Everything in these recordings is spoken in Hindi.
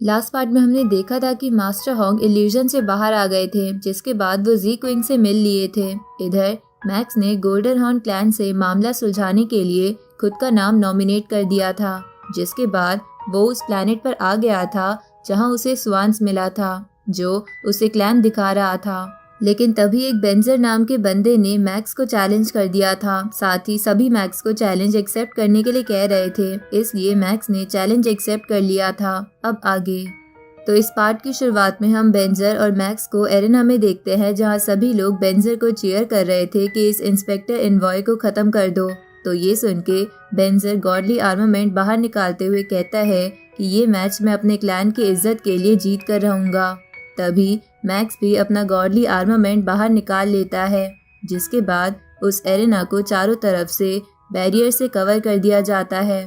लास्ट पार्ट में हमने देखा था कि मास्टर हॉग इल्यूजन से बाहर आ गए थे, जिसके बाद वो जी क्विंग से मिल लिए थे। इधर मैक्स ने गोल्डन हॉर्न क्लैन से मामला सुलझाने के लिए खुद का नाम नॉमिनेट कर दिया था, जिसके बाद वो उस प्लैनेट पर आ गया था जहां उसे स्वान्स मिला था, जो उसे क्लैन दिखा रहा था। लेकिन तभी एक बेंजर नाम के बंदे ने मैक्स को चैलेंज कर दिया था। साथ ही सभी मैक्स को चैलेंज एक्सेप्ट करने के लिए कह रहे थे, इसलिए मैक्स ने चैलेंज एक्सेप्ट कर लिया था। अब आगे तो इस पार्ट की शुरुआत में हम बेंजर और मैक्स को एरेना में देखते हैं, जहां सभी लोग बेंजर को चीयर कर रहे थे कि इस इंस्पेक्टर एनवॉय को खत्म कर दो। तो ये सुन के बेंजर गॉडली आर्मामेंट बाहर निकालते हुए कहता है कि ये मैच मैं अपने क्लैन की इज्जत के लिए जीत कर रहूंगा। तभी मैक्स भी अपना गॉडली आर्मामेंट बाहर निकाल लेता है, जिसके बाद उस एरेना को चारों तरफ से बैरियर से कवर कर दिया जाता है।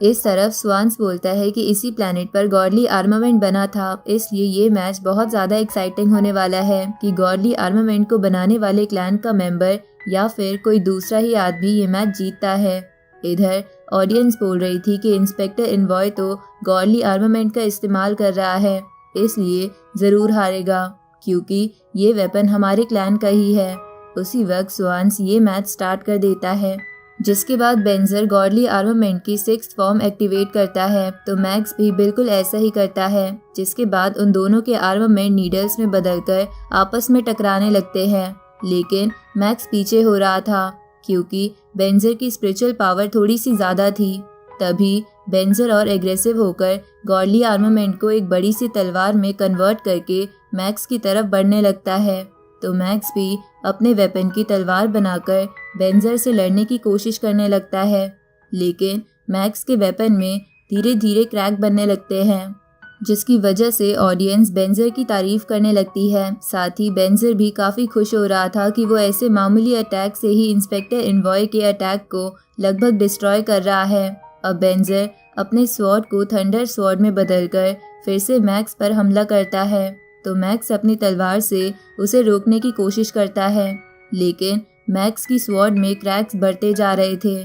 इस तरफ स्वान्स बोलता है कि इसी प्लैनेट पर गॉडली आर्मामेंट बना था, इसलिए ये मैच बहुत ज़्यादा एक्साइटिंग होने वाला है कि गॉडली आर्मामेंट को बनाने वाले क्लैन का मेंबर या फिर कोई दूसरा ही आदमी ये मैच जीतता है। इधर ऑडियंस बोल रही थी कि इंस्पेक्टर एनवॉय तो गॉडली आर्मामेंट का इस्तेमाल कर रहा है, इसलिए ज़रूर हारेगा क्योंकि ये वेपन हमारे क्लैन का ही है। उसी वक्त स्वान्स ये मैच स्टार्ट कर देता है, जिसके बाद बेंजर गॉडली आर्मामेंट की 6th फॉर्म एक्टिवेट करता है, तो मैक्स भी बिल्कुल ऐसा ही करता है, जिसके बाद उन दोनों के आर्मामेंट नीडल्स में बदलकर आपस में टकराने लगते हैं। लेकिन मैक्स पीछे हो रहा था क्योंकि बेंजर की स्पिरिचुअल पावर थोड़ी सी ज़्यादा थी। तभी बेंजर और एग्रेसिव होकर गॉडली आर्मामेंट को एक बड़ी सी तलवार में कन्वर्ट करके मैक्स की तरफ बढ़ने लगता है। तो मैक्स भी अपने वेपन की तलवार बनाकर बेंजर से लड़ने की कोशिश करने लगता है, लेकिन मैक्स के वेपन में धीरे धीरे क्रैक बनने लगते हैं, जिसकी वजह से ऑडियंस बेंजर की तारीफ करने लगती है। साथ ही बेंजर भी काफ़ी खुश हो रहा था कि वो ऐसे मामूली अटैक से ही इंस्पेक्टर एनवॉय के अटैक को लगभग डिस्ट्रॉय कर रहा है। अब बेंजर अपने स्वॉर्ड को थंडर स्वॉर्ड में बदलकर फिर से मैक्स पर हमला करता है, तो मैक्स अपनी तलवार से उसे रोकने की कोशिश करता है, लेकिन मैक्स की स्वॉर्ड में क्रैक्स बढ़ते जा रहे थे।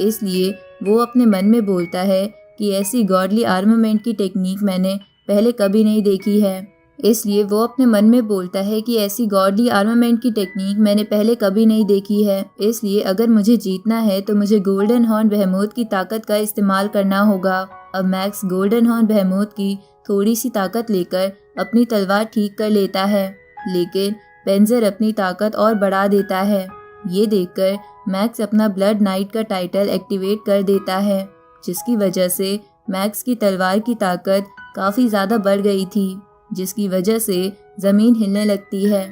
इसलिए वो अपने मन में बोलता है कि ऐसी गॉडली आर्मामेंट की टेक्निक मैंने पहले कभी नहीं देखी है। इसलिए वो अपने मन में बोलता है कि ऐसी गॉडली आर्मामेंट की टेक्निक मैंने पहले कभी नहीं देखी है। इसलिए अगर मुझे जीतना है तो मुझे गोल्डन हॉर्न बेहेमोथ की ताकत का इस्तेमाल करना होगा। अब मैक्स गोल्डन हॉर्न बेहेमोथ की थोड़ी सी ताकत लेकर अपनी तलवार ठीक कर लेता है, लेकिन बेंजर अपनी ताकत और बढ़ा देता है। ये देखकर मैक्स अपना ब्लड नाइट का टाइटल एक्टिवेट कर देता है, जिसकी वजह से मैक्स की तलवार की ताकत काफ़ी ज़्यादा बढ़ गई थी, जिसकी वजह से ज़मीन हिलने लगती है।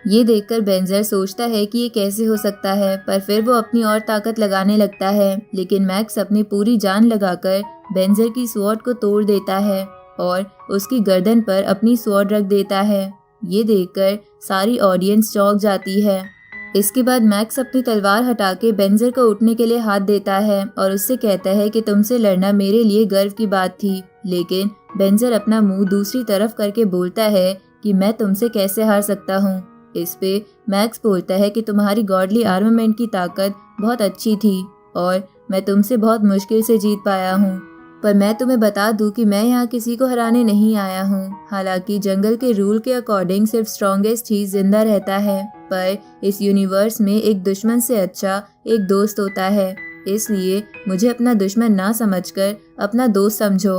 ये देखकर बेंजर सोचता है कि ये कैसे हो सकता है, पर फिर वो अपनी और ताकत लगाने लगता है, लेकिन मैक्स अपनी पूरी जान लगाकर बेंजर की स्वॉर्ड को तोड़ देता है और उसकी गर्दन पर अपनी स्वॉर्ड रख देता है। ये देखकर सारी ऑडियंस चौंक जाती है। इसके बाद मैक्स अपनी तलवार हटा के बेंजर को उठने के लिए हाथ देता है और उससे कहता है कि तुमसे लड़ना मेरे लिए गर्व की बात थी, लेकिन बेंजर अपना मुंह दूसरी तरफ करके बोलता है कि मैं तुमसे कैसे हार सकता हूँ। इस पे मैक्स बोलता है कि तुम्हारी गॉडली आर्मामेंट की ताकत बहुत अच्छी थी और मैं तुमसे बहुत मुश्किल से जीत पाया हूँ, पर मैं तुम्हें बता दूं कि मैं यहाँ किसी को हराने नहीं आया हूँ। हालांकि जंगल के रूल के अकॉर्डिंग सिर्फ स्ट्रॉन्गेस्ट ही जिंदा रहता है, पर इस यूनिवर्स में एक दुश्मन से अच्छा एक दोस्त होता है, इसलिए मुझे अपना दुश्मन ना समझकर अपना दोस्त समझो।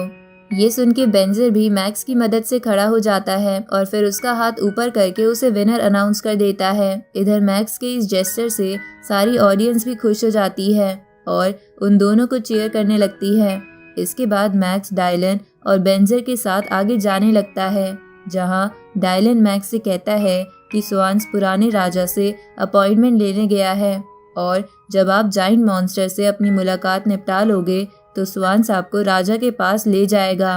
ये सुन के बेंजर भी मैक्स की मदद से खड़ा हो जाता है और फिर उसका हाथ ऊपर करके उसे विनर अनाउंस कर देता है। इधर मैक्स के इस जेस्चर से सारी ऑडियंस भी खुश हो जाती है और उन दोनों को चीयर करने लगती है। इसके बाद मैक्स डायलन और बेंजर के साथ आगे जाने लगता है, जहां डायलन मैक्स से कहता है कि स्वान्स पुराने राजा से अपॉइंटमेंट लेने गया है और जब आप जाइंट मॉन्स्टर से अपनी मुलाकात निपटा लोगे तो स्वान्स आपको राजा के पास ले जाएगा।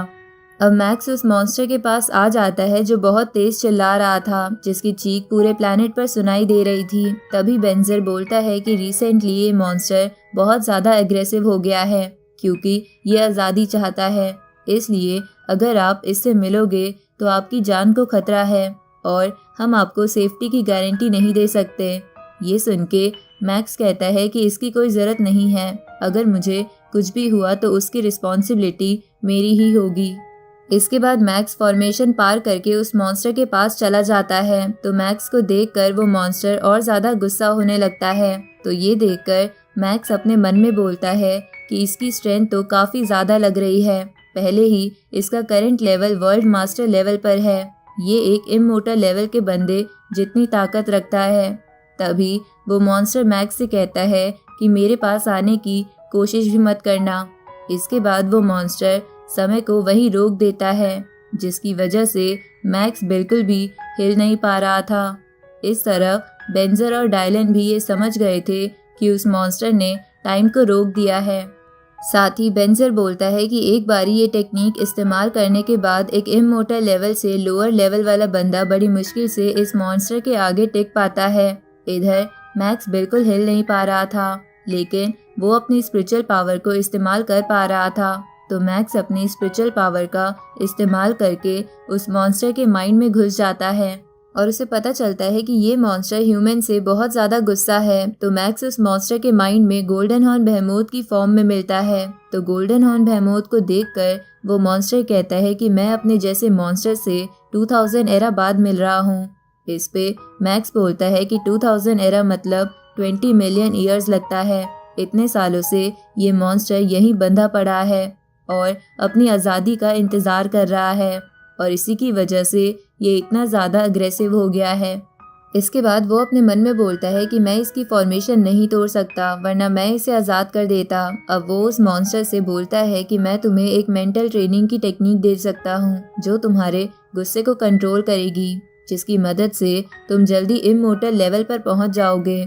अब मैक्स उस मॉन्स्टर के पास आ जाता है जो बहुत तेज चिल्ला रहा था, जिसकी चीख पूरे प्लेनेट पर सुनाई दे रही थी। तभी बेंजर बोलता है कि रिसेंटली ये मॉन्स्टर बहुत ज़्यादा एग्रेसिव हो गया है क्योंकि ये आज़ादी चाहता है, इसलिए अगर आप इससे मिलोगे तो आपकी जान को खतरा है और हम आपको सेफ्टी की गारंटी नहीं दे सकते। ये सुन के मैक्स कहता है कि इसकी कोई ज़रूरत नहीं है, अगर मुझे कुछ भी हुआ तो उसकी रिस्पॉन्सिबिलिटी मेरी ही होगी। इसके बाद मैक्स फॉर्मेशन पार करके उस मॉन्स्टर के पास चला जाता है। तो मैक्स को देखकर वो मॉन्स्टर और ज़्यादा गुस्सा होने लगता है। तो ये देखकर मैक्स अपने मन में बोलता है कि इसकी स्ट्रेंथ तो काफ़ी ज़्यादा लग रही है। पहले ही इसका current level world master level पर है। ये एक इमोर्टल लेवल के बंदे जितनी ताकत रखता है। तभी वो मॉन्स्टर मैक्स से कहता है कि मेरे पास आने की कोशिश भी मत करना। इसके बाद वो मॉन्स्टर समय को वहीं रोक देता है, जिसकी वजह से मैक्स बिल्कुल भी हिल नहीं पा रहा था। इस तरह बेंजर और डायलन भी ये समझ गए थे कि उस मॉन्स्टर ने टाइम को रोक दिया है। साथ ही बेंजर बोलता है कि एक बारी ये टेक्निक इस्तेमाल करने के बाद एक इमोर्टल लेवल से लोअर लेवल वाला बंदा बड़ी मुश्किल से इस मॉन्स्टर के आगे टिक पाता है। इधर मैक्स बिल्कुल हिल नहीं पा रहा था, लेकिन वो अपनी स्पिरिचुअल पावर को इस्तेमाल कर पा रहा था। तो मैक्स अपनी स्पिरिचुअल पावर का इस्तेमाल करके उस मॉन्स्टर के माइंड में घुस जाता है और उसे पता चलता है कि ये मॉन्स्टर ह्यूमन से बहुत ज़्यादा गुस्सा है। तो मैक्स उस मॉन्स्टर के माइंड में गोल्डन हॉर्न बेहेमोथ की फॉर्म में मिलता है। तो गोल्डन हॉर्न बेहेमोथ को देखकर वो मॉन्स्टर कहता है कि मैं अपने जैसे मॉन्स्टर से 2000 एरा बाद मिल रहा हूँ। इस पे मैक्स बोलता है कि 2000 एरा मतलब 20 मिलियन ईयर्स लगता है। इतने सालों से ये मॉन्स्टर यहीं बंधा पड़ा है और अपनी आज़ादी का इंतज़ार कर रहा है और इसी की वजह से ये इतना ज़्यादा अग्रेसिव हो गया है। इसके बाद वो अपने मन में बोलता है कि मैं इसकी फॉर्मेशन नहीं तोड़ सकता, वरना मैं इसे आज़ाद कर देता। अब वो उस मॉन्स्टर से बोलता है कि मैं तुम्हें एक मेंटल ट्रेनिंग की टेक्निक दे सकता हूँ जो तुम्हारे गुस्से को कंट्रोल करेगी, जिसकी मदद से तुम जल्दी इमोर्टल लेवल पर पहुँच जाओगे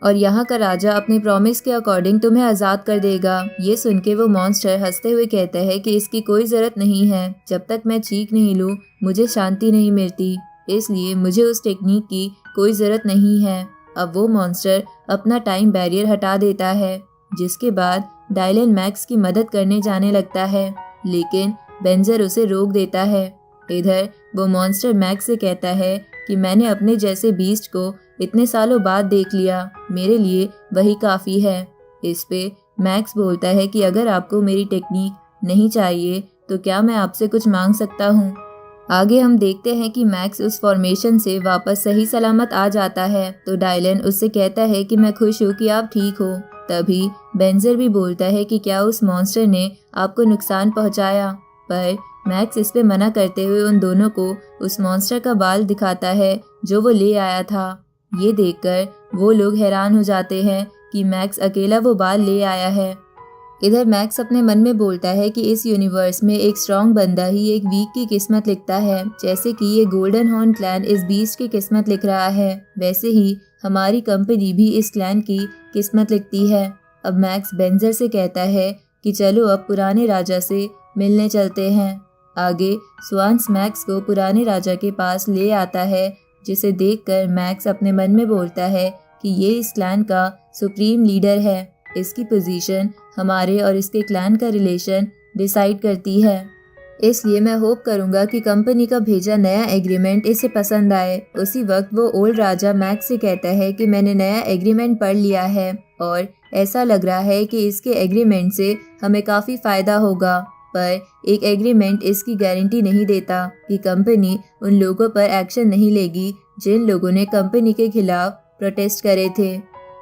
और यहाँ का राजा अपने प्रॉमिस के अकॉर्डिंग तुम्हें आज़ाद कर देगा। ये सुन के वो मॉन्स्टर हंसते हुए कहता है कि इसकी कोई ज़रूरत नहीं है, जब तक मैं चीख नहीं लूँ मुझे शांति नहीं मिलती, इसलिए मुझे उस टेक्निक की कोई ज़रूरत नहीं है। अब वो मॉन्स्टर अपना टाइम बैरियर हटा देता है, जिसके बाद डायलन मैक्स की मदद करने जाने लगता है, लेकिन बेंजर उसे रोक देता है। इधर वो मॉन्स्टर मैक्स से कहता है कि मैंने अपने जैसे बीस्ट को इतने सालों बाद देख लिया, मेरे लिए वही काफ़ी है। इस पे मैक्स बोलता है कि अगर आपको मेरी टेक्निक नहीं चाहिए तो क्या मैं आपसे कुछ मांग सकता हूँ। आगे हम देखते हैं कि मैक्स उस फॉर्मेशन से वापस सही सलामत आ जाता है। तो डायलन उससे कहता है कि मैं खुश हूँ कि आप ठीक हो। तभी बेंजर भी बोलता है कि क्या उस मॉन्स्टर ने आपको नुकसान पहुँचाया, पर मैक्स इस पे मना करते हुए उन दोनों को उस मॉन्स्टर का बाल दिखाता है जो वो ले आया था। ये देखकर वो लोग हैरान हो जाते हैं कि मैक्स अकेला वो बाल ले आया है। इधर मैक्स अपने मन में बोलता है कि इस यूनिवर्स में एक स्ट्रॉन्ग बंदा ही एक वीक की किस्मत लिखता है, जैसे कि ये गोल्डन हॉर्न क्लैन इस बीस्ट की किस्मत लिख रहा है, वैसे ही हमारी कंपनी भी इस क्लैन की किस्मत लिखती है। अब मैक्स बेंजर से कहता है कि चलो अब पुराने राजा से मिलने चलते हैं। आगे स्वान्स मैक्स को पुराने राजा के पास ले आता है, जिसे देखकर मैक्स अपने मन में बोलता है कि ये इस क्लैन का सुप्रीम लीडर है, इसकी पोजीशन हमारे और इसके क्लैन का रिलेशन डिसाइड करती है, इसलिए मैं होप करूंगा कि कंपनी का भेजा नया एग्रीमेंट इसे पसंद आए। उसी वक्त वो ओल्ड राजा मैक्स से कहता है कि मैंने नया एग्रीमेंट पढ़ लिया है और ऐसा लग रहा है कि इसके एग्रीमेंट से हमें काफ़ी फ़ायदा होगा, पर एक एग्रीमेंट इसकी गारंटी नहीं देता कि कंपनी उन लोगों पर एक्शन नहीं लेगी जिन लोगों ने कंपनी के खिलाफ प्रोटेस्ट करे थे।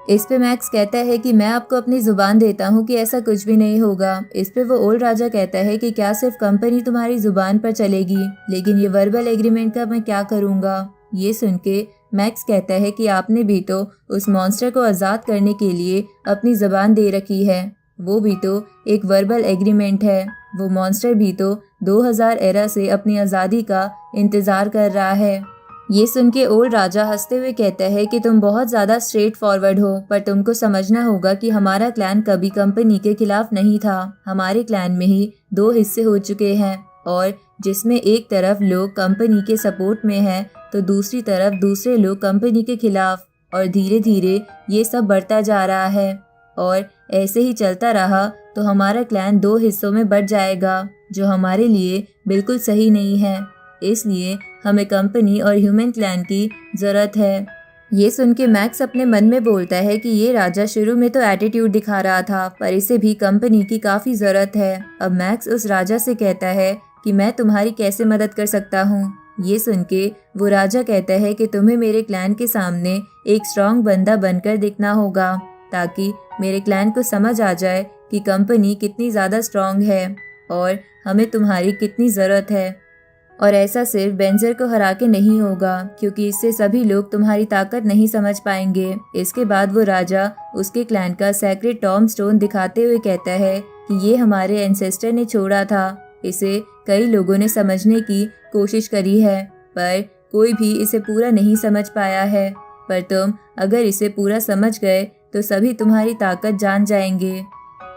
इस पे मैक्स कहता है कि मैं आपको अपनी जुबान देता हूँ कि ऐसा कुछ भी नहीं होगा। इस पे वो ओल्ड राजा कहता है कि क्या सिर्फ कंपनी तुम्हारी जुबान पर चलेगी, लेकिन ये वर्बल एग्रीमेंट का मैं क्या करूँगा। ये सुन के मैक्स कहता है कि आपने भी तो उस मॉन्स्टर को आज़ाद करने के लिए अपनी ज़बान दे रखी है, वो भी तो एक वर्बल एग्रीमेंट है। वो मॉन्स्टर भी तो 2000 एरा से अपनी आज़ादी का इंतज़ार कर रहा है। ये सुन के ओल्ड राजा हंसते हुए कहता है कि तुम बहुत ज़्यादा स्ट्रेट फॉरवर्ड हो, पर तुमको समझना होगा कि हमारा क्लैन कभी कंपनी के खिलाफ नहीं था। हमारे क्लैन में ही 2 हिस्से हो चुके हैं और जिसमें एक तरफ लोग कंपनी के सपोर्ट में हैं तो दूसरी तरफ दूसरे लोग कंपनी के खिलाफ, और धीरे धीरे ये सब बढ़ता जा रहा है और ऐसे ही चलता रहा तो हमारा क्लैन 2 हिस्सों में बढ़ जाएगा, जो हमारे लिए बिल्कुल सही नहीं है। इसलिए हमें कंपनी और ह्यूमन क्लैन की ज़रूरत है। ये सुन के मैक्स अपने मन में बोलता है कि ये राजा शुरू में तो एटीट्यूड दिखा रहा था, पर इसे भी कंपनी की काफ़ी ज़रूरत है। अब मैक्स उस राजा से कहता है कि मैं तुम्हारी कैसे मदद कर सकता हूँ। ये सुन के वो राजा कहता है कि तुम्हें मेरे क्लैन के सामने एक स्ट्रांग बंदा बनकर दिखना होगा, ताकि मेरे क्लैन को समझ आ जाए कि कंपनी कितनी ज़्यादा स्ट्रांग है और हमें तुम्हारी कितनी ज़रूरत है। और ऐसा सिर्फ बेंजर को हरा के नहीं होगा, क्योंकि इससे सभी लोग तुम्हारी ताकत नहीं समझ पाएंगे। इसके बाद वो राजा उसके क्लैन का सेक्रेट टॉम स्टोन दिखाते हुए कहता है कि ये हमारे एंसेस्टर ने छोड़ा था। इसे कई लोगों ने समझने की कोशिश करी है, पर कोई भी इसे पूरा नहीं समझ पाया है। पर तुम अगर इसे पूरा समझ गए तो सभी तुम्हारी ताकत जान जाएंगे।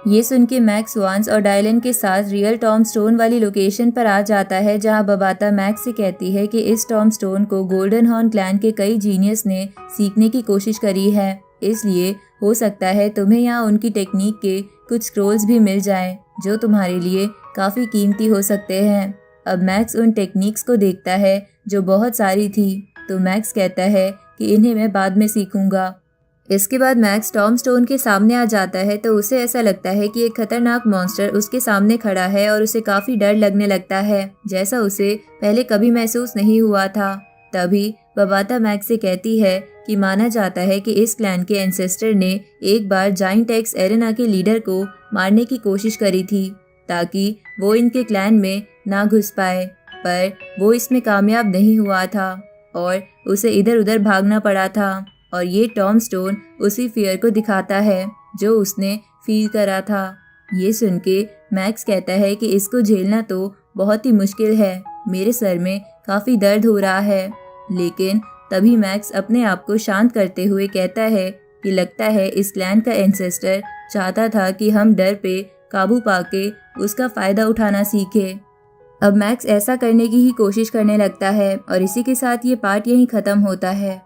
ये सुन के मैक्स वांस और डायलन के साथ रियल टॉम स्टोन वाली लोकेशन पर आ जाता है, जहां बबाता मैक्स से कहती है कि इस टॉम स्टोन को गोल्डन हॉर्न क्लैन के कई जीनियस ने सीखने की कोशिश करी है, इसलिए हो सकता है तुम्हें यहाँ उनकी टेक्निक के कुछ स्क्रोल्स भी मिल जाएं, जो तुम्हारे लिए काफ़ी कीमती हो सकते हैं। अब मैक्स उन टेक्निक्स को देखता है जो बहुत सारी थी, तो मैक्स कहता है कि इन्हें मैं बाद में सीखूंगा। इसके बाद मैक्स टॉम स्टोन के सामने आ जाता है, तो उसे ऐसा लगता है कि एक खतरनाक मॉन्स्टर उसके सामने खड़ा है और उसे काफ़ी डर लगने लगता है, जैसा उसे पहले कभी महसूस नहीं हुआ था। तभी बबाता मैक्स से कहती है कि माना जाता है कि इस क्लैन के एंसेस्टर ने एक बार जाइंट एक्स एरेना के लीडर को मारने की कोशिश करी थी, ताकि वो इनके क्लैन में ना घुस पाए, पर वो इसमें कामयाब नहीं हुआ था और उसे इधर उधर भागना पड़ा था। और ये टॉम स्टोन उसी फियर को दिखाता है जो उसने फील करा था। ये सुन के मैक्स कहता है कि इसको झेलना तो बहुत ही मुश्किल है, मेरे सर में काफ़ी दर्द हो रहा है। लेकिन तभी मैक्स अपने आप को शांत करते हुए कहता है कि लगता है इस क्लैन का एंसेस्टर चाहता था कि हम डर पे काबू पाके उसका फ़ायदा उठाना सीखे। अब मैक्स ऐसा करने की ही कोशिश करने लगता है और इसी के साथ ये पार्ट यहीं ख़त्म होता है।